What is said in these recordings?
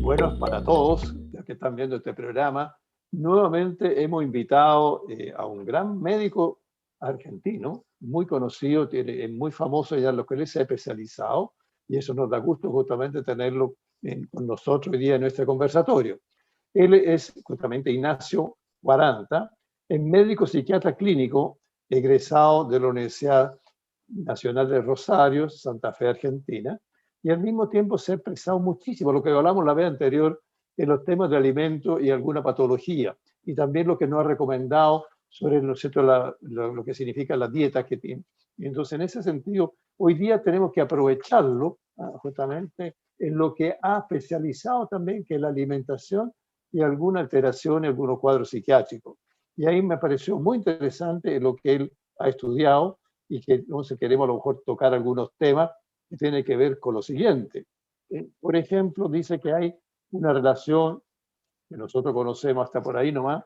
Buenos para todos los que están viendo este programa. Nuevamente hemos invitado a un gran médico argentino, muy conocido, es muy famoso ya en lo que él se ha especializado, y eso nos da gusto justamente tenerlo con nosotros hoy día en nuestro conversatorio. Él es justamente Ignacio Guaranta, es médico psiquiatra clínico, egresado de la Universidad Nacional de Rosario, Santa Fe, Argentina, y al mismo tiempo se ha expresado muchísimo, lo que hablamos la vez anterior, en los temas de alimentos y alguna patología, y también lo que nos ha recomendado sobre lo que significa la dieta que tiene. Y entonces, en ese sentido, hoy día tenemos que aprovecharlo justamente en lo que ha especializado también, que es la alimentación y alguna alteración en algunos cuadros psiquiátricos. Y ahí me pareció muy interesante lo que él ha estudiado y que entonces queremos a lo mejor tocar algunos temas que tienen que ver con lo siguiente. Por ejemplo, dice que hay una relación que nosotros conocemos hasta por ahí nomás,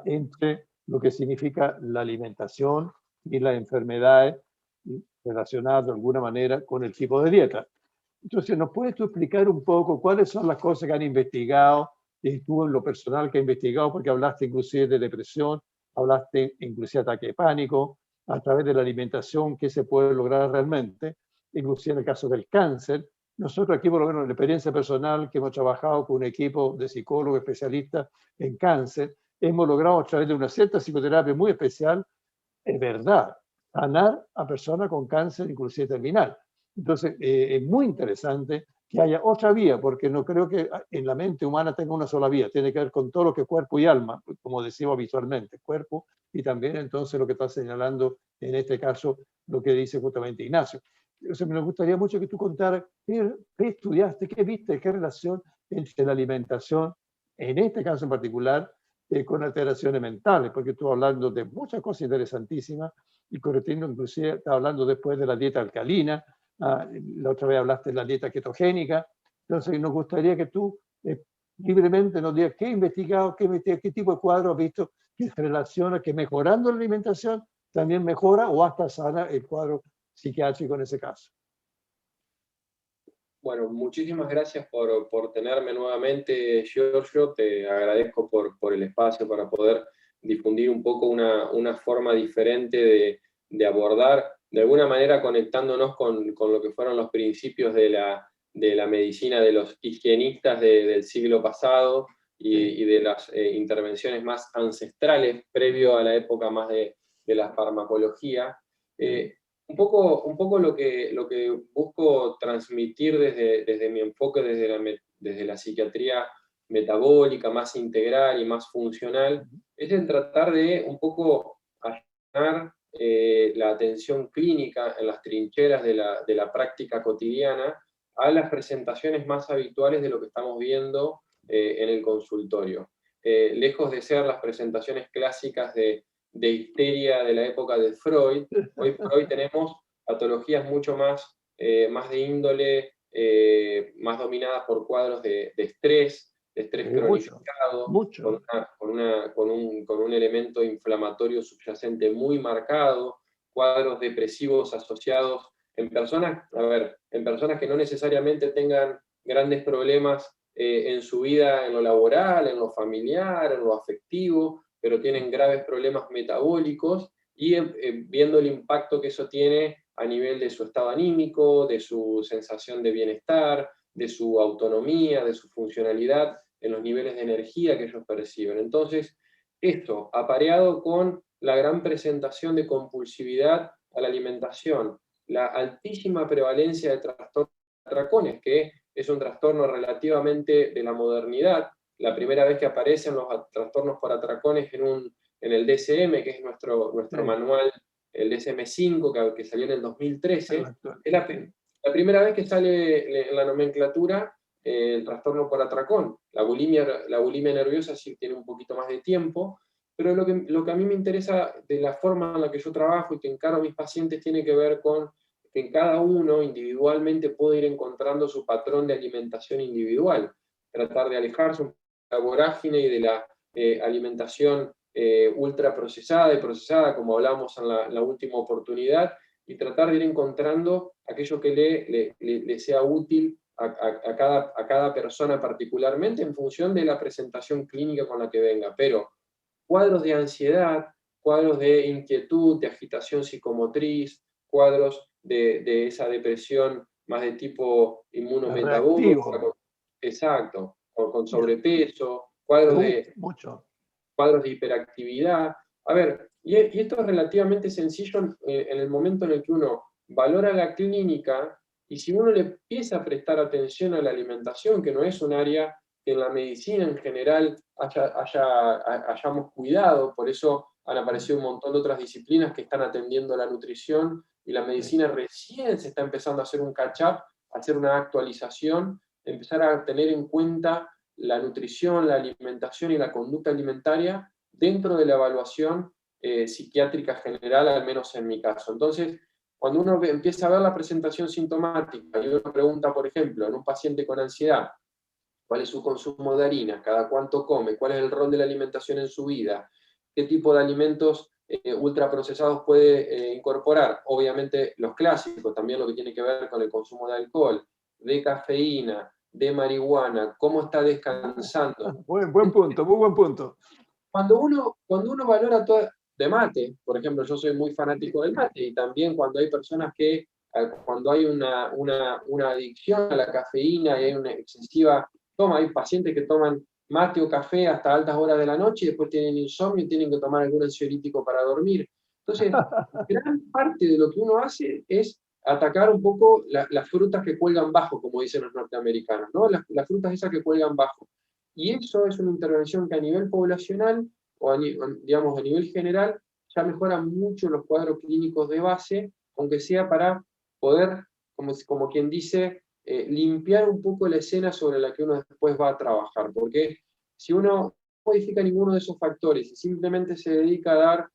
entre lo que significa la alimentación y las enfermedades relacionadas de alguna manera con el tipo de dieta. Entonces, ¿nos puedes tú explicar un poco cuáles son las cosas que han investigado y tú en lo personal que has investigado? Porque hablaste inclusive de depresión, hablaste inclusive de ataque de pánico, a través de la alimentación, qué se puede lograr realmente, inclusive en el caso del cáncer. Nosotros aquí, por lo menos en la experiencia personal, que hemos trabajado con un equipo de psicólogos especialistas en cáncer, hemos logrado a través de una cierta psicoterapia muy especial, es verdad, sanar a personas con cáncer, inclusive terminal. Entonces, es muy interesante que haya otra vía, porque no creo que en la mente humana tenga una sola vía, tiene que ver con todo lo que es cuerpo y alma, como decimos visualmente, cuerpo y también entonces lo que está señalando en este caso, lo que dice justamente Ignacio. Entonces, me gustaría mucho que tú contaras qué estudiaste, qué viste, qué relación entre la alimentación, en este caso en particular, con alteraciones mentales, porque tú hablando de muchas cosas interesantísimas y corrigiendo, inclusive está hablando después de la dieta alcalina, la otra vez hablaste de la dieta ketogénica, entonces nos gustaría que tú libremente nos digas qué investigado, qué tipo de cuadro has visto que se relaciona, que mejorando la alimentación también mejora o hasta sana el cuadro psiquiátrico en ese caso. Bueno, muchísimas gracias por tenerme nuevamente, Giorgio. Te agradezco por el espacio para poder difundir un poco una forma diferente de abordar, de alguna manera conectándonos con lo que fueron los principios de la medicina de los higienistas del siglo pasado y de las intervenciones más ancestrales previo a la época más de la farmacología. Un poco lo que busco transmitir desde mi enfoque, desde la psiquiatría metabólica, más integral y más funcional, es el tratar de un poco allanar la atención clínica en las trincheras de la práctica cotidiana a las presentaciones más habituales de lo que estamos viendo en el consultorio. Lejos de ser las presentaciones clásicas de histeria de la época de Freud, hoy por hoy tenemos patologías mucho más de índole, más dominadas por cuadros de estrés cronificado, mucho. con un elemento inflamatorio subyacente muy marcado, cuadros depresivos asociados en personas, en personas que no necesariamente tengan grandes problemas en su vida, en lo laboral, en lo familiar, en lo afectivo, pero tienen graves problemas metabólicos y viendo el impacto que eso tiene a nivel de su estado anímico, de su sensación de bienestar, de su autonomía, de su funcionalidad, en los niveles de energía que ellos perciben. Entonces, esto apareado con la gran presentación de compulsividad a la alimentación, la altísima prevalencia de trastornos de atracones, que es un trastorno relativamente de la modernidad. La primera vez que aparecen los trastornos por atracones en el DSM, que es nuestro manual, el DSM-5, que salió en el 2013, es la primera vez que sale en la nomenclatura el trastorno por atracón. La bulimia nerviosa sí tiene un poquito más de tiempo, pero lo que a mí me interesa de la forma en la que yo trabajo y que encaro a mis pacientes tiene que ver con que en cada uno individualmente puede ir encontrando su patrón de alimentación individual, tratar de alejarse un poco de la vorágine y de la alimentación ultraprocesada y procesada, como hablábamos en la última oportunidad, y tratar de ir encontrando aquello que le sea útil a cada persona particularmente en función de la presentación clínica con la que venga. Pero cuadros de ansiedad, cuadros de inquietud, de agitación psicomotriz, cuadros de esa depresión más de tipo Reactivo. inmunometabólico, exacto, con Ya. sobrepeso, cuadros Mucho. cuadros de hiperactividad. A ver, y esto es relativamente sencillo en el momento en el que uno valora la clínica y si uno le empieza a prestar atención a la alimentación, que no es un área que en la medicina en general hayamos cuidado, por eso han aparecido un montón de otras disciplinas que están atendiendo la nutrición y la medicina recién se está empezando a hacer un catch-up, a hacer una actualización, empezar a tener en cuenta la nutrición, la alimentación y la conducta alimentaria dentro de la evaluación psiquiátrica general, al menos en mi caso. Entonces, cuando uno empieza a ver la presentación sintomática y uno pregunta, por ejemplo, en un paciente con ansiedad, cuál es su consumo de harina, cada cuánto come, cuál es el rol de la alimentación en su vida, qué tipo de alimentos ultraprocesados puede incorporar, obviamente los clásicos, también lo que tiene que ver con el consumo de alcohol, de cafeína, de marihuana, cómo está descansando. Buen punto, muy buen punto. Cuando uno valora todo, de mate, por ejemplo, yo soy muy fanático del mate, y también cuando hay personas que, cuando hay una adicción a la cafeína y hay una excesiva toma, hay pacientes que toman mate o café hasta altas horas de la noche y después tienen insomnio y tienen que tomar algún ansiolítico para dormir. Entonces, gran parte de lo que uno hace es atacar un poco las frutas que cuelgan bajo, como dicen los norteamericanos, ¿no? Las frutas esas que cuelgan bajo. Y eso es una intervención que a nivel poblacional, digamos, a nivel general, ya mejora mucho los cuadros clínicos de base, aunque sea para poder, como quien dice, limpiar un poco la escena sobre la que uno después va a trabajar. Porque si uno no modifica ninguno de esos factores y simplemente se dedica a dar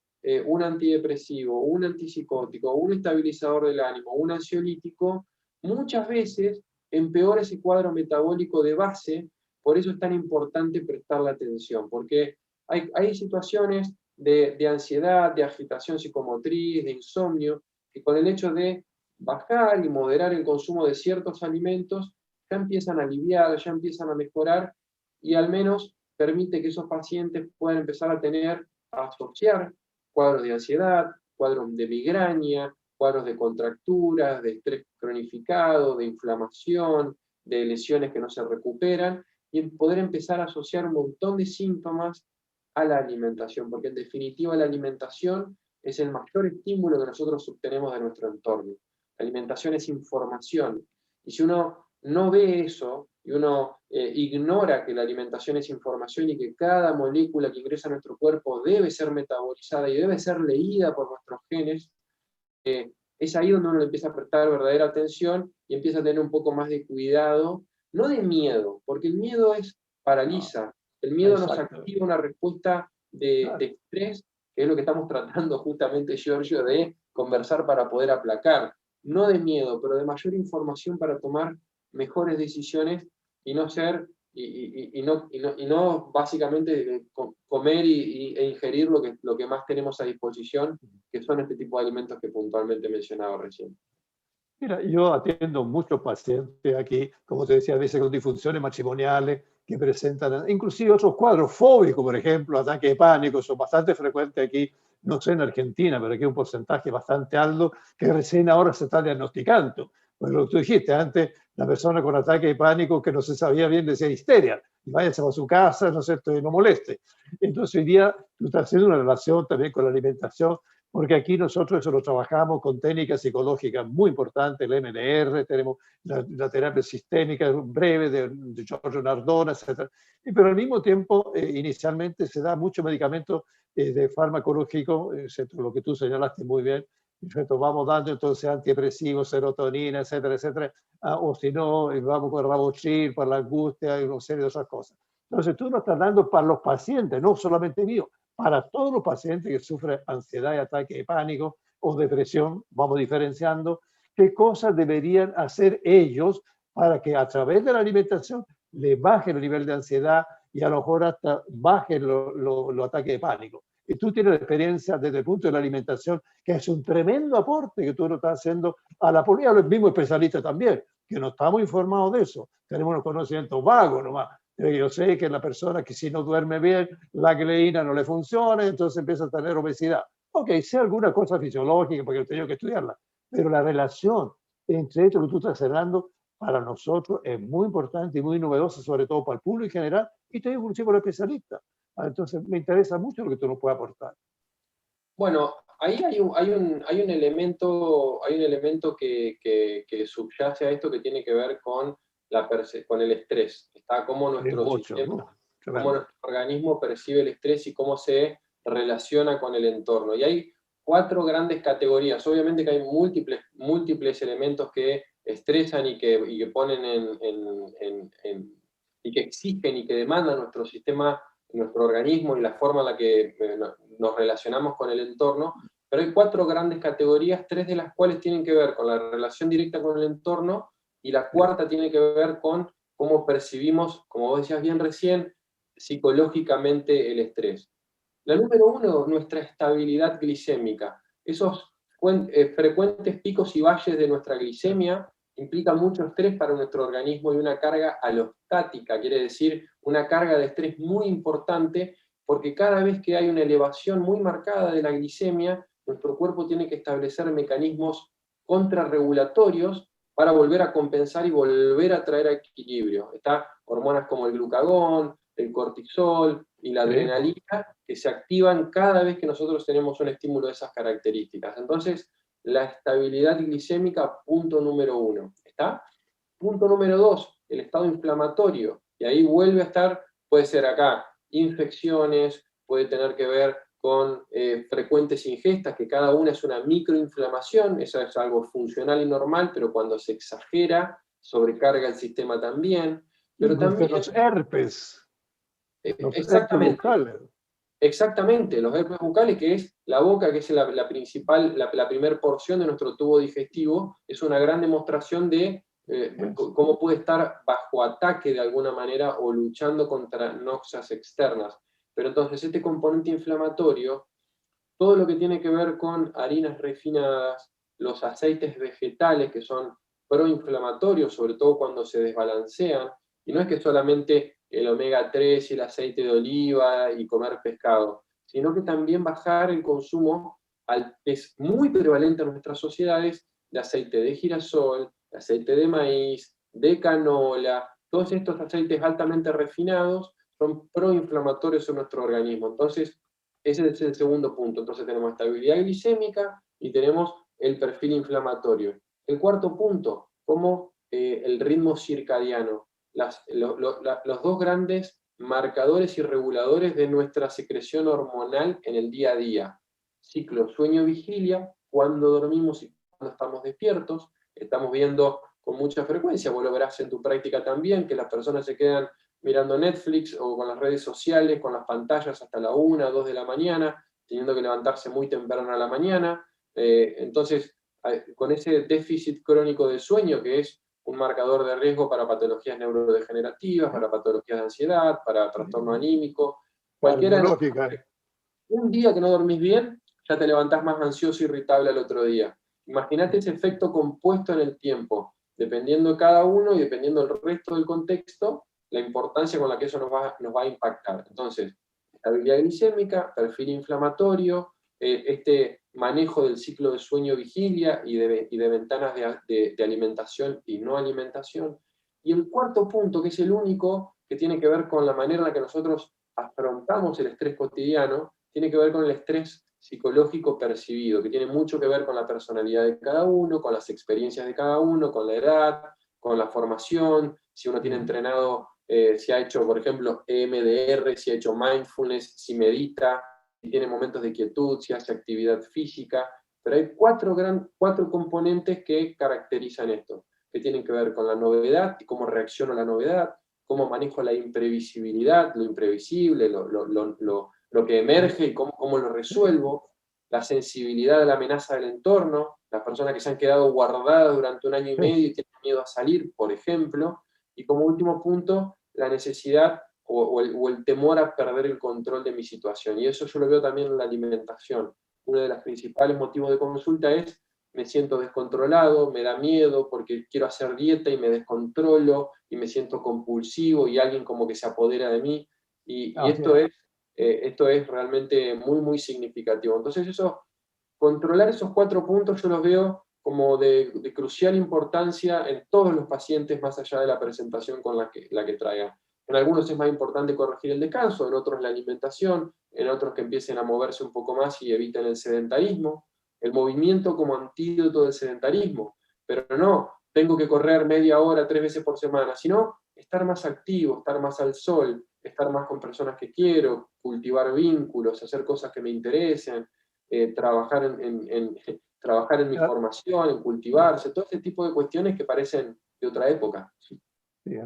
un antidepresivo, un antipsicótico, un estabilizador del ánimo, un ansiolítico, muchas veces empeora ese cuadro metabólico de base. Por eso es tan importante prestarle atención, porque hay situaciones de ansiedad, de agitación psicomotriz, de insomnio, que con el hecho de bajar y moderar el consumo de ciertos alimentos, ya empiezan a aliviar, ya empiezan a mejorar, y al menos permite que esos pacientes puedan empezar a asociar cuadros de ansiedad, cuadros de migraña, cuadros de contracturas, de estrés cronificado, de inflamación, de lesiones que no se recuperan, y poder empezar a asociar un montón de síntomas a la alimentación, porque en definitiva la alimentación es el mayor estímulo que nosotros obtenemos de nuestro entorno. La alimentación es información, y si uno no ve eso, y uno ignora que la alimentación es información y que cada molécula que ingresa a nuestro cuerpo debe ser metabolizada y debe ser leída por nuestros genes, es ahí donde uno le empieza a prestar verdadera atención y empieza a tener un poco más de cuidado, no de miedo, porque el miedo paraliza, el miedo nos activa una respuesta de estrés, que es lo que estamos tratando justamente, Giorgio, de conversar para poder aplacar, no de miedo, pero de mayor información para tomar mejores decisiones y no ser, y no básicamente comer e ingerir lo que más tenemos a disposición, que son este tipo de alimentos que puntualmente mencionaba recién. Mira, yo atiendo muchos pacientes aquí, como te decía, a veces con disfunciones matrimoniales que presentan, inclusive otros cuadros fóbicos, por ejemplo, ataques de pánico, son bastante frecuentes aquí, no sé en Argentina, pero aquí hay un porcentaje bastante alto que recién ahora se está diagnosticando. Pues lo que tú dijiste antes, la persona con ataque de pánico que no se sabía bien decía histeria, y váyase a su casa, ¿no es cierto?, y no moleste. Entonces hoy día tú estás haciendo una relación también con la alimentación, porque aquí nosotros eso lo trabajamos con técnicas psicológicas muy importantes, el MDR, tenemos la terapia sistémica breve de Giorgio Nardone, etc. Pero al mismo tiempo, inicialmente se da mucho medicamento de farmacológico, lo que tú señalaste muy bien, vamos dando entonces antidepresivos, serotonina, etcétera, etcétera, o si no, vamos con Ravotril para la angustia y una serie de otras cosas. Entonces tú lo estás dando para los pacientes, no solamente míos, para todos los pacientes que sufren ansiedad y ataque de pánico o depresión, vamos diferenciando qué cosas deberían hacer ellos para que a través de la alimentación le baje el nivel de ansiedad y a lo mejor hasta baje los ataques de pánico. Y tú tienes la experiencia desde el punto de la alimentación, que es un tremendo aporte que tú lo estás haciendo a la política, a los mismos especialistas también, que no estamos informados de eso. Tenemos unos conocimientos vagos nomás. Yo sé que la persona que si no duerme bien, la gleína no le funciona, entonces empieza a tener obesidad. Ok, sé alguna cosa fisiológica porque he tenido que estudiarla, pero la relación entre esto que tú estás cerrando para nosotros es muy importante y muy novedosa, sobre todo para el público en general, y también inclusive para los especialistas. Entonces me interesa mucho lo que tú nos puedes aportar. Bueno, ahí hay un elemento que subyace a esto que tiene que ver con, con el estrés. Está cómo nuestro Mucho, sistema, ¿no? cómo Tremendo. nuestro organismo percibe el estrés y cómo se relaciona con el entorno. Y hay cuatro grandes categorías. Obviamente que hay múltiples elementos que estresan y que ponen y que exigen y que demandan nuestro sistema, nuestro organismo y la forma en la que nos relacionamos con el entorno, pero hay cuatro grandes categorías, tres de las cuales tienen que ver con la relación directa con el entorno y la cuarta tiene que ver con cómo percibimos, como vos decías bien recién, psicológicamente el estrés. La número uno, nuestra estabilidad glicémica. Esos frecuentes picos y valles de nuestra glicemia implican mucho estrés para nuestro organismo y una carga alostática, quiere decir una carga de estrés muy importante, porque cada vez que hay una elevación muy marcada de la glicemia, nuestro cuerpo tiene que establecer mecanismos contrarregulatorios para volver a compensar y volver a traer a equilibrio. Está hormonas como el glucagón, el cortisol y la adrenalina que se activan cada vez que nosotros tenemos un estímulo de esas características. Entonces, la estabilidad glicémica, punto número uno. ¿Está? Punto número dos, el estado inflamatorio. Y ahí vuelve a estar, puede ser acá, infecciones, puede tener que ver con frecuentes ingestas, que cada una es una microinflamación, eso es algo funcional y normal, pero cuando se exagera, sobrecarga el sistema también. Pero Incluso también, los herpes exactamente, bucales. exactamente, los herpes bucales, que es la boca, que es la principal, la primera porción de nuestro tubo digestivo, es una gran demostración de cómo puede estar bajo ataque de alguna manera o luchando contra noxias externas. Pero entonces este componente inflamatorio, todo lo que tiene que ver con harinas refinadas, los aceites vegetales que son proinflamatorios, sobre todo cuando se desbalancean, y no es que solamente el omega 3 y el aceite de oliva y comer pescado, sino que también bajar el consumo, que es muy prevalente en nuestras sociedades, de aceite de girasol, de aceite de maíz, de canola, todos estos aceites altamente refinados son proinflamatorios en nuestro organismo. Entonces, ese es el segundo punto. Entonces tenemos estabilidad glicémica y tenemos el perfil inflamatorio. El cuarto punto, como el ritmo circadiano. Los dos grandes marcadores y reguladores de nuestra secreción hormonal en el día a día. Ciclo sueño-vigilia, cuando dormimos y cuando estamos despiertos. Estamos viendo con mucha frecuencia, vos lo verás en tu práctica también, que las personas se quedan mirando Netflix o con las redes sociales, con las pantallas hasta la 1, 2 de la mañana, teniendo que levantarse muy temprano a la mañana. Entonces, con ese déficit crónico de sueño, que es un marcador de riesgo para patologías neurodegenerativas, para patologías de ansiedad, para trastorno anímico, cualquiera de Cardiológica. un día que no dormís bien, ya te levantás más ansioso e irritable al otro día. Imagínate ese efecto compuesto en el tiempo, dependiendo de cada uno y dependiendo del resto del contexto, la importancia con la que eso nos va a impactar. Entonces, estabilidad glicémica, perfil inflamatorio, este manejo del ciclo de sueño-vigilia y de ventanas de alimentación y no alimentación. Y el cuarto punto, que es el único, que tiene que ver con la manera en la que nosotros afrontamos el estrés cotidiano, tiene que ver con el estrés psicológico percibido, que tiene mucho que ver con la personalidad de cada uno, con las experiencias de cada uno, con la edad, con la formación, si uno tiene entrenado, si ha hecho, por ejemplo, EMDR, si ha hecho mindfulness, si medita, si tiene momentos de quietud, si hace actividad física, pero hay cuatro componentes que caracterizan esto, que tienen que ver con la novedad y cómo reacciono a la novedad, cómo manejo la imprevisibilidad, lo imprevisible, lo que emerge y cómo lo resuelvo, la sensibilidad a la amenaza del entorno, las personas que se han quedado guardadas durante un año y medio y tienen miedo a salir, por ejemplo, y como último punto, la necesidad o el temor a perder el control de mi situación. Y eso yo lo veo también en la alimentación. Uno de los principales motivos de consulta es: me siento descontrolado, me da miedo porque quiero hacer dieta y me descontrolo y me siento compulsivo y alguien como que se apodera de mí. Y Así esto es realmente muy, muy significativo. Entonces controlar esos 4 puntos yo los veo como de crucial importancia en todos los pacientes, más allá de la presentación con la que traigan. En algunos es más importante corregir el descanso, en otros la alimentación, en otros que empiecen a moverse un poco más y eviten el sedentarismo, el movimiento como antídoto del sedentarismo. Pero no, tengo que correr media hora, 3 veces por semana, sino estar más activo, estar más al sol, estar más con personas que quiero, cultivar vínculos, hacer cosas que me interesen, trabajar trabajar en mi es. formación, en cultivarse, todo este tipo de cuestiones que parecen de otra época. Sí,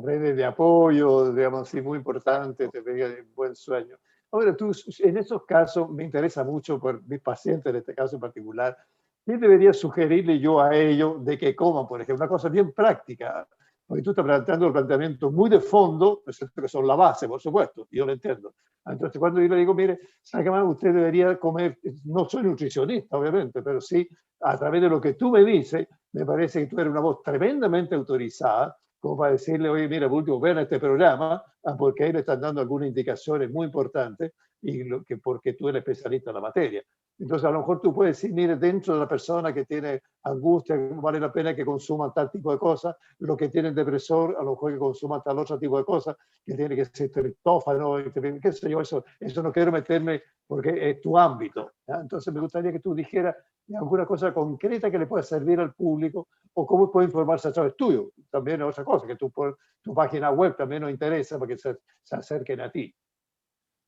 redes de apoyo, digamos, sí, muy importante, te pega de buen sueño. Ahora, tú, en esos casos, me interesa mucho por mis pacientes, en este caso en particular, ¿qué debería sugerirle yo a ellos de que coman, por ejemplo? Una cosa bien práctica, porque tú estás planteando el planteamiento muy de fondo, pues, que son la base, por supuesto, yo lo entiendo. Entonces, cuando yo le digo, mire, ¿sabe qué más? Usted debería comer, no soy nutricionista, obviamente, pero sí, a través de lo que tú me dices, me parece que tú eres una voz tremendamente autorizada como para decirle, oye, mira, por último, ven a este programa, porque ahí le están dando algunas indicaciones muy importantes y porque tú eres especialista en la materia. Entonces, a lo mejor tú puedes decir, mire, dentro de la persona que tiene angustia, vale la pena que consuma tal tipo de cosas, lo que tiene depresor, a lo mejor que consuma tal otro tipo de cosas, que tiene que ser triptófano, qué sé yo, eso no quiero meterme porque es tu ámbito. ¿Ya? Entonces, me gustaría que tú dijeras alguna cosa concreta que le pueda servir al público o cómo puede informarse a través tuyo. También es otra cosa, que tu página web también nos interesa para que se acerquen a ti.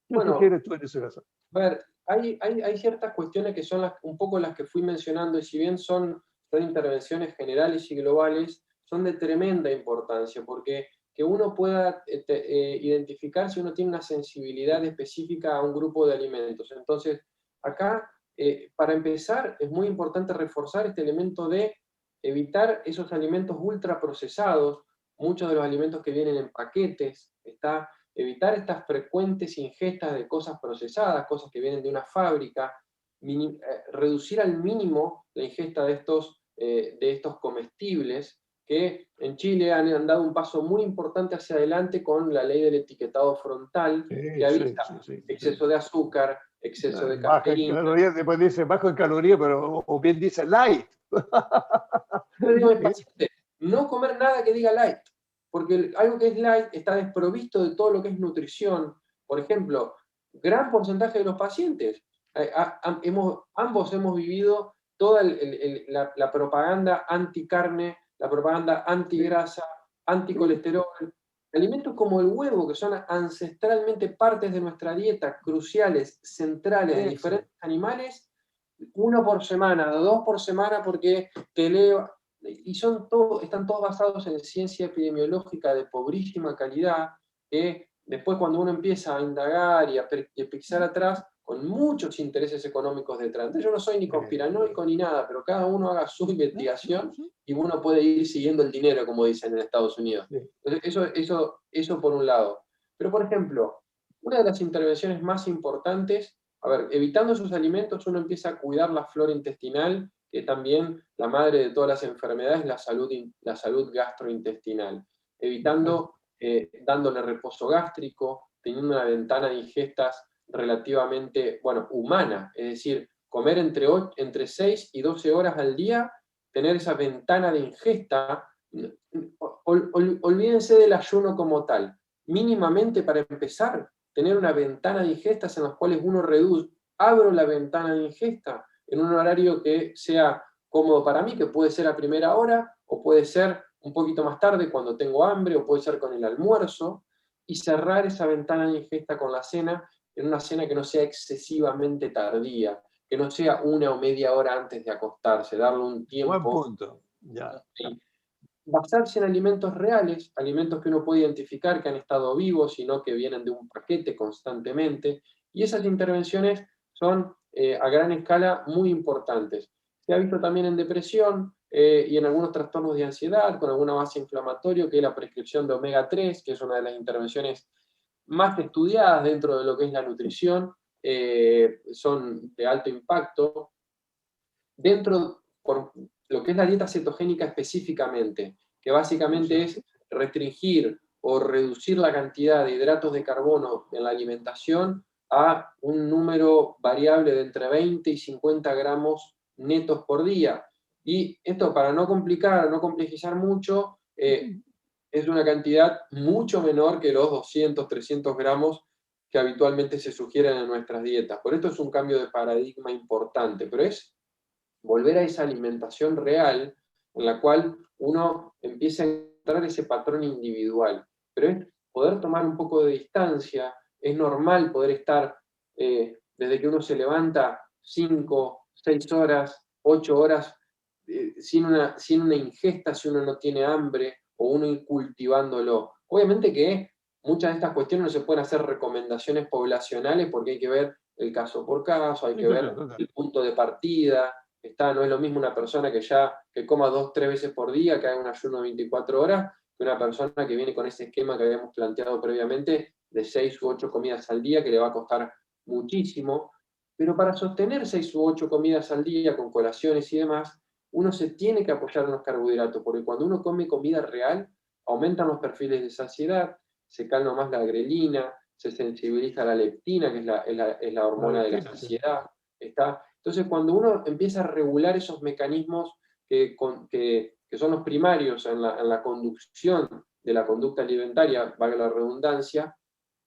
¿Qué Bueno, sugieres tú en ese caso? a ver, hay ciertas cuestiones que son un poco las que fui mencionando, y si bien son intervenciones generales y globales, son de tremenda importancia, porque que uno pueda identificar si uno tiene una sensibilidad específica a un grupo de alimentos. Entonces, acá, para empezar, es muy importante reforzar este elemento de evitar esos alimentos ultraprocesados, muchos de los alimentos que vienen en paquetes, evitar estas frecuentes ingestas de cosas procesadas, cosas que vienen de una fábrica, reducir al mínimo la ingesta de estos comestibles, que en Chile han dado un paso muy importante hacia adelante con la ley del etiquetado frontal, que Sí, sí, avisa sí, sí, sí. exceso de azúcar, exceso de Baja en cafeína. calorías, después dice bajo en calorías, pero o bien dice light. Yo le digo a mis pacientes, no comer nada que diga light, porque algo que es light está desprovisto de todo lo que es nutrición. Por ejemplo, gran porcentaje de los pacientes, ambos hemos vivido toda la propaganda anti-carne, la propaganda Sí, anti-grasa, sí, anti-colesterol. Alimentos como el huevo, que son ancestralmente partes de nuestra dieta, cruciales, centrales, de eso. diferentes animales, 1 por semana, 2 por semana, porque te leo, y están todos basados en ciencia epidemiológica de pobrísima calidad, que después cuando uno empieza a indagar y a pesquisar atrás, con muchos intereses económicos detrás. Entonces yo no soy ni conspiranoico ni nada, pero cada uno haga su investigación y uno puede ir siguiendo el dinero, como dicen en Estados Unidos. Sí, Entonces eso por un lado. Pero por ejemplo, una de las intervenciones más importantes, a ver, evitando esos alimentos uno empieza a cuidar la flora intestinal, que también la madre de todas las enfermedades, la salud gastrointestinal. Evitando, dándole reposo gástrico, teniendo una ventana de ingestas relativamente, bueno, humana, es decir, comer entre 6 y 12 horas al día, tener esa ventana de ingesta. Olvídense del ayuno como tal. Mínimamente, para empezar, tener una ventana de ingestas en las cuales uno abro la ventana de ingesta en un horario que sea cómodo para mí, que puede ser a primera hora, o puede ser un poquito más tarde cuando tengo hambre, o puede ser con el almuerzo, y cerrar esa ventana de ingesta con la cena, en una cena que no sea excesivamente tardía, que no sea 1 o media hora antes de acostarse, darle un buen tiempo. punto. Ya. Basarse en alimentos reales, alimentos que uno puede identificar que han estado vivos y no que vienen de un paquete constantemente, y esas intervenciones son a gran escala muy importantes. Se ha visto también en depresión y en algunos trastornos de ansiedad con alguna base inflamatoria, que es la prescripción de omega 3, que es una de las intervenciones más estudiadas dentro de lo que es la nutrición, son de alto impacto. Dentro, por lo que es la dieta cetogénica específicamente, que básicamente es restringir o reducir la cantidad de hidratos de carbono en la alimentación a un número variable de entre 20 y 50 gramos netos por día. Y esto, para no complicar, no complejizar mucho, es una cantidad mucho menor que los 200, 300 gramos que habitualmente se sugieren en nuestras dietas. Por esto es un cambio de paradigma importante, pero es volver a esa alimentación real en la cual uno empieza a encontrar ese patrón individual. Pero es poder tomar un poco de distancia, es normal poder estar desde que uno se levanta 5, 6 horas, 8 horas, sin una ingesta si uno no tiene hambre o uno ir cultivándolo. Obviamente que muchas de estas cuestiones no se pueden hacer recomendaciones poblacionales porque hay que ver el caso por caso, hay Sí, que ver claro, el punto de partida. No es lo mismo una persona que coma 2, 3 veces por día, que haga un ayuno de 24 horas, que una persona que viene con ese esquema que habíamos planteado previamente de 6 u 8 comidas al día, que le va a costar muchísimo. Pero para sostener 6 u 8 comidas al día con colaciones y demás, uno se tiene que apoyar en los carbohidratos, porque cuando uno come comida real, aumentan los perfiles de saciedad, se calma más la grelina, se sensibiliza la leptina, que es la la hormona de la leptina, sí. saciedad. Entonces, cuando uno empieza a regular esos mecanismos que son los primarios en la conducción de la conducta alimentaria, valga la redundancia,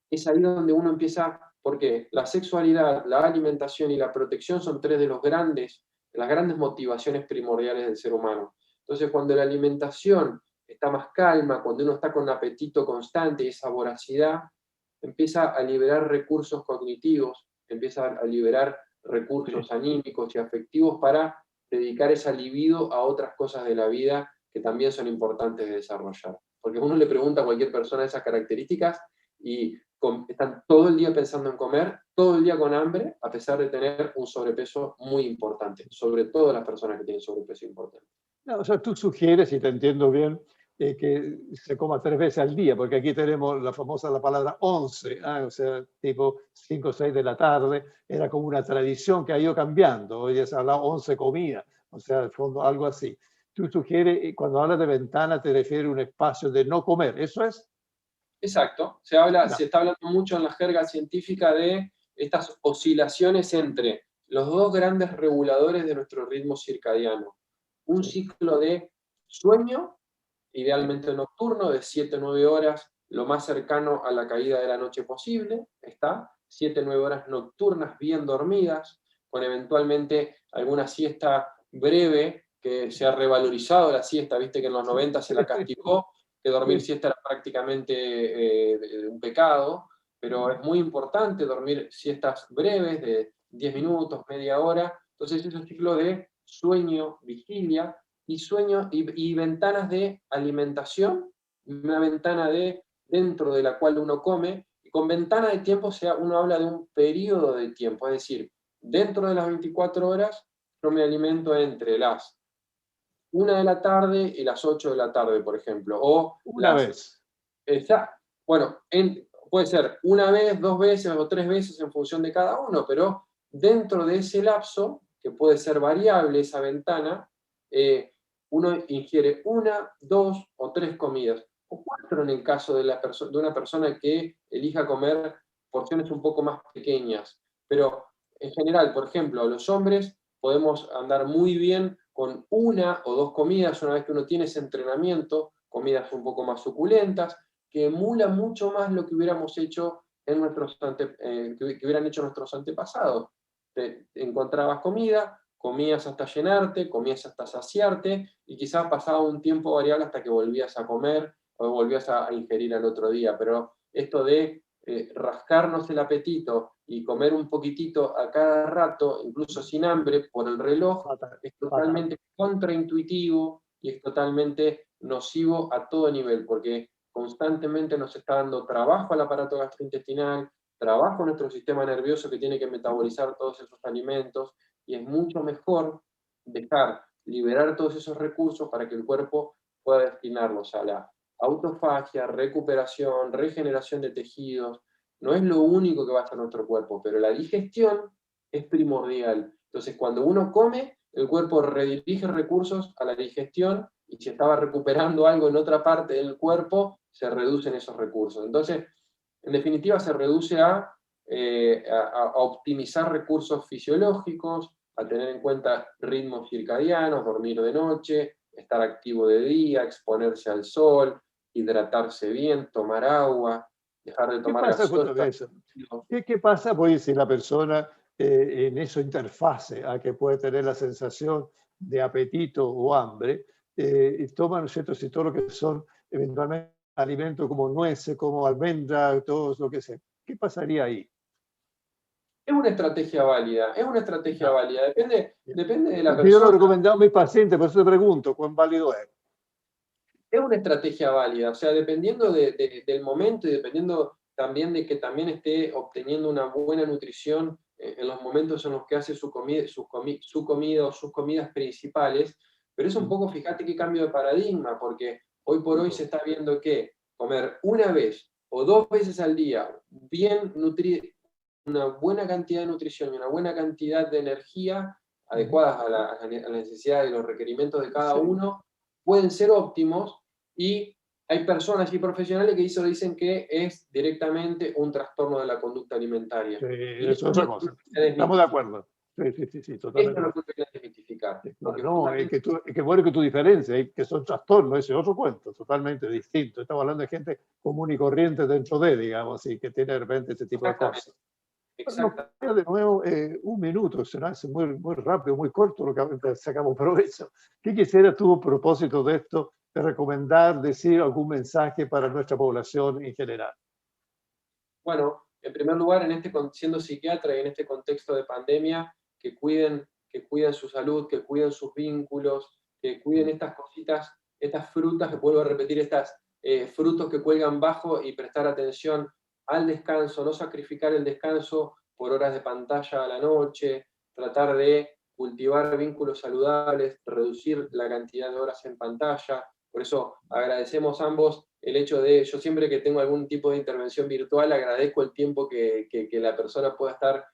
es ahí donde uno empieza, porque la sexualidad, la alimentación y la protección son tres de las grandes motivaciones primordiales del ser humano. Entonces, cuando la alimentación está más calma, cuando uno está con apetito constante y esa voracidad, empieza a liberar recursos cognitivos, empieza a liberar Sí. recursos anímicos y afectivos para dedicar esa libido a otras cosas de la vida que también son importantes de desarrollar. Porque uno le pregunta a cualquier persona esas características y están todo el día pensando en comer, todo el día con hambre, a pesar de tener un sobrepeso muy importante, sobre todo las personas que tienen sobrepeso importante. No, o sea, tú sugieres, si te entiendo bien, que se coma 3 veces al día, porque aquí tenemos la palabra 11, o sea, tipo 5 o 6 de la tarde, era como una tradición que ha ido cambiando, hoy se habla 11 comidas, o sea, al fondo algo así. Tú sugieres, cuando hablas de ventana, te refieres a un espacio de no comer, ¿eso es? Exacto, No. se está hablando mucho en la jerga científica de estas oscilaciones entre los dos grandes reguladores de nuestro ritmo circadiano. Un Sí, ciclo de sueño, sí, idealmente nocturno, de 7-9 horas, lo más cercano a la caída de la noche posible, 7-9 horas nocturnas bien dormidas, con eventualmente alguna siesta breve, que se ha revalorizado la siesta, viste que en los sí, 90 se la castigó, que dormir sí, siesta era prácticamente un pecado, pero es muy importante dormir siestas breves de 10 minutos, media hora. Entonces es un ciclo de sueño, vigilia y sueño y ventanas de alimentación, una ventana de dentro de la cual uno come, y con ventana de tiempo uno habla de un periodo de tiempo, es decir, dentro de las 24 horas yo me alimento entre las 1 de la tarde y las 8 de la tarde, por ejemplo, o una las vez. bueno, puede ser una vez, 2 veces o 3 veces en función de cada uno, pero dentro de ese lapso, que puede ser variable esa ventana, uno ingiere 1, 2 o 3 comidas, o 4 en el caso de una persona que elija comer porciones un poco más pequeñas. Pero en general, por ejemplo, los hombres podemos andar muy bien con 1 o 2 comidas una vez que uno tiene ese entrenamiento, comidas un poco más suculentas, que emula mucho más lo que hubiéramos hecho que hubieran hecho nuestros antepasados. Te encontrabas comida, comías hasta llenarte, comías hasta saciarte, y quizás pasaba un tiempo variable hasta que volvías a comer o volvías a ingerir al otro día. Pero esto de rascarnos el apetito y comer un poquitito a cada rato, incluso sin hambre, por el reloj, Fatal, es fatal. totalmente contraintuitivo y es totalmente nocivo a todo nivel, porque constantemente nos está dando trabajo al aparato gastrointestinal, trabajo a nuestro sistema nervioso que tiene que metabolizar todos esos alimentos, y es mucho mejor dejar liberar todos esos recursos para que el cuerpo pueda destinarlos a la autofagia, recuperación, regeneración de tejidos, no es lo único que va a hacer nuestro cuerpo, pero la digestión es primordial. Entonces, cuando uno come, el cuerpo redirige recursos a la digestión, y si estaba recuperando algo en otra parte del cuerpo, se reducen esos recursos. Entonces, en definitiva, se reduce a optimizar recursos fisiológicos, a tener en cuenta ritmos circadianos, dormir de noche, estar activo de día, exponerse al sol, hidratarse bien, tomar agua, dejar de ¿Qué tomar pasa con todo gaseosa. eso? ¿Qué pasa pues, si la persona en esa interfase a que puede tener la sensación de apetito o hambre, y toma, ¿no es cierto?, si todo lo que son eventualmente alimentos como nueces, como almendras, todo lo que sea. ¿Qué pasaría ahí? Es una estrategia válida, es una estrategia Ya, válida, ya. depende de la Porque yo lo he persona. recomendado a mis pacientes, por eso te pregunto, ¿cuán válido es? Es una estrategia válida, o sea, dependiendo del momento y dependiendo también de que también esté obteniendo una buena nutrición en los momentos en los que hace su comida o sus comidas principales, pero es un poco, fíjate qué cambio de paradigma, porque hoy por hoy se está viendo que comer una vez o dos veces al día, bien una buena cantidad de nutrición y una buena cantidad de energía adecuadas a las necesidades y los requerimientos de cada Sí, uno, pueden ser óptimos, y hay personas y profesionales que eso dicen que es directamente un trastorno de la conducta alimentaria. sí, Y eso eso es es otra lo que cosa. hay que Estamos de desmitificar. acuerdo. Sí, sí, sí, sí, Eso totalmente es de lo acuerdo. que hay que desmitificar. Sí, claro, Porque no, fundamentalmente es que bueno que tú diferencias, que son trastornos, ese es otro cuento, totalmente distinto. Estamos hablando de gente común y corriente dentro de, digamos, y que tiene de repente ese tipo de exactamente, cosas. Bueno, nos queda exactamente. de nuevo un minuto, se nos hace muy, muy rápido, muy corto lo que sacamos provecho. ¿Qué quisieras tú a propósito de esto, de recomendar, decir algún mensaje para nuestra población en general? Bueno, en primer lugar, siendo psiquiatra y en este contexto de pandemia, que cuiden su salud, que cuiden sus vínculos, que cuiden estas cositas, estas frutas, que vuelvo a repetir, estas frutos que cuelgan bajo, y prestar atención al descanso, no sacrificar el descanso por horas de pantalla a la noche, tratar de cultivar vínculos saludables, reducir la cantidad de horas en pantalla. Por eso agradecemos ambos el hecho de, yo siempre que tengo algún tipo de intervención virtual, agradezco el tiempo que la persona pueda estar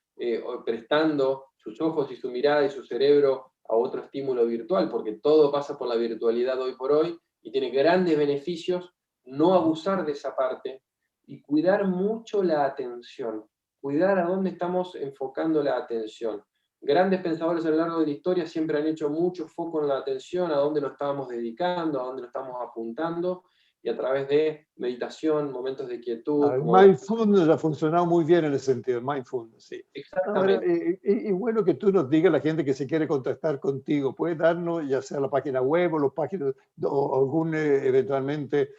prestando sus ojos y su mirada y su cerebro a otro estímulo virtual, porque todo pasa por la virtualidad hoy por hoy y tiene grandes beneficios. No abusar de esa parte y cuidar mucho la atención, cuidar a dónde estamos enfocando la atención. Grandes pensadores a lo largo de la historia siempre han hecho mucho foco en la atención, a dónde lo estábamos dedicando, a dónde lo estamos apuntando, y a través de meditación, momentos de quietud, El como vos. mindfulness ha funcionado muy bien en ese sentido, el mindfulness, sí. Ahora, Exactamente. y bueno que tú nos digas, la gente que se quiere contactar contigo, puedes darnos ya sea la página web o los páginas, o algún eventualmente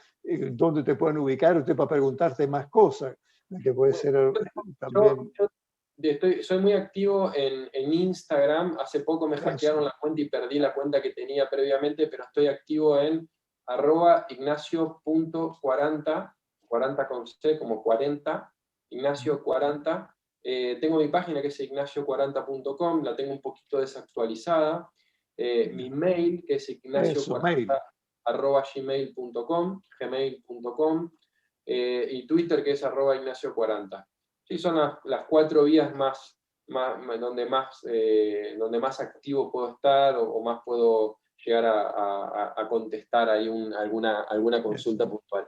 donde te pueden ubicar usted para preguntarte más cosas, que puede Bueno, ser yo, también yo soy muy activo en Instagram. Hace poco me eso. hackearon la cuenta y perdí la cuenta que tenía previamente, pero estoy activo en @ignacio.40, 40 con C como 40, Ignacio 40. Tengo mi página que es ignacio40.com, la tengo un poquito desactualizada. Mi mail, que es Eso, mail. ignacio40@gmail.com, gmail.com, y Twitter, que es @ignacio40. Sí, son las cuatro vías donde más activo puedo estar, o más puedo llegar a contestar ahí alguna Eso. consulta puntual.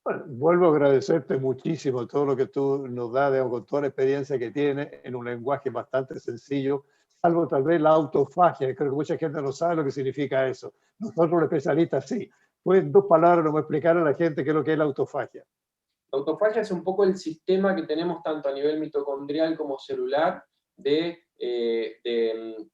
Bueno, vuelvo a agradecerte muchísimo todo lo que tú nos das, digamos, con toda la experiencia que tienes en un lenguaje bastante sencillo, salvo tal vez la autofagia. Creo que mucha gente no sabe lo que significa eso. Nosotros los especialistas sí. Pues en dos palabras nos explicar a la gente qué es lo que es la autofagia. La autofagia es un poco el sistema que tenemos tanto a nivel mitocondrial como celular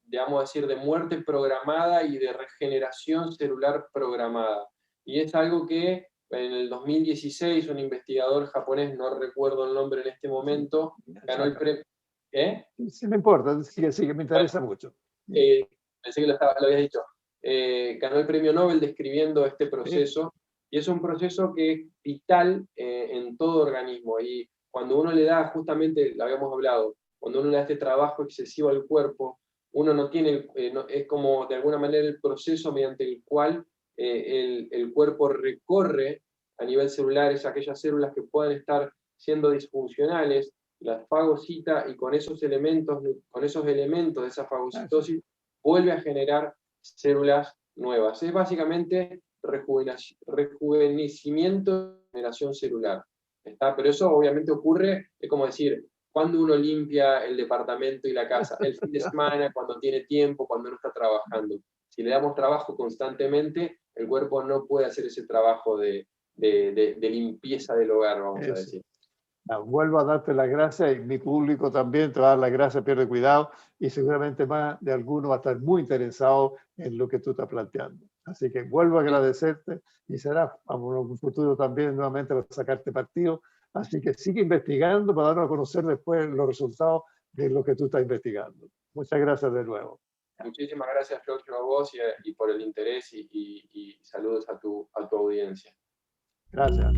digamos decir, de muerte programada y de regeneración celular programada. Y es algo que en el 2016 un investigador japonés, no recuerdo el nombre en este momento, ganó el Exactamente. premio. ¿Eh? Sí, me importa, sigue, sigue, me Bueno, interesa mucho. pensé que lo habías dicho. Ganó el premio Nobel describiendo este Sí, proceso, y es un proceso que es vital en todo organismo. Y cuando uno le da, justamente, lo habíamos hablado, cuando uno le da este trabajo excesivo al cuerpo, uno no tiene, es como de alguna manera el proceso mediante el cual el cuerpo recorre a nivel celular aquellas células que puedan estar siendo disfuncionales, las fagocita y con esos elementos de esa fagocitosis vuelve a generar células nuevas. Es básicamente rejuvenecimiento de generación celular. ¿Está? Pero eso obviamente ocurre, es como decir, cuando uno limpia el departamento y la casa, el fin de semana, cuando tiene tiempo, cuando no está trabajando. Si le damos trabajo constantemente, el cuerpo no puede hacer ese trabajo de limpieza del hogar, vamos a decir. Vuelvo a darte las gracias y mi público también te va a dar las gracias, pierde cuidado, y seguramente más de alguno va a estar muy interesado en lo que tú estás planteando. Así que vuelvo a agradecerte y será a un futuro también nuevamente para sacarte partido. Así que sigue investigando para darnos a conocer después los resultados de lo que tú estás investigando. Muchas gracias de nuevo. Muchísimas gracias, Giorgio, a vos y por el interés y saludos a tu audiencia. Gracias.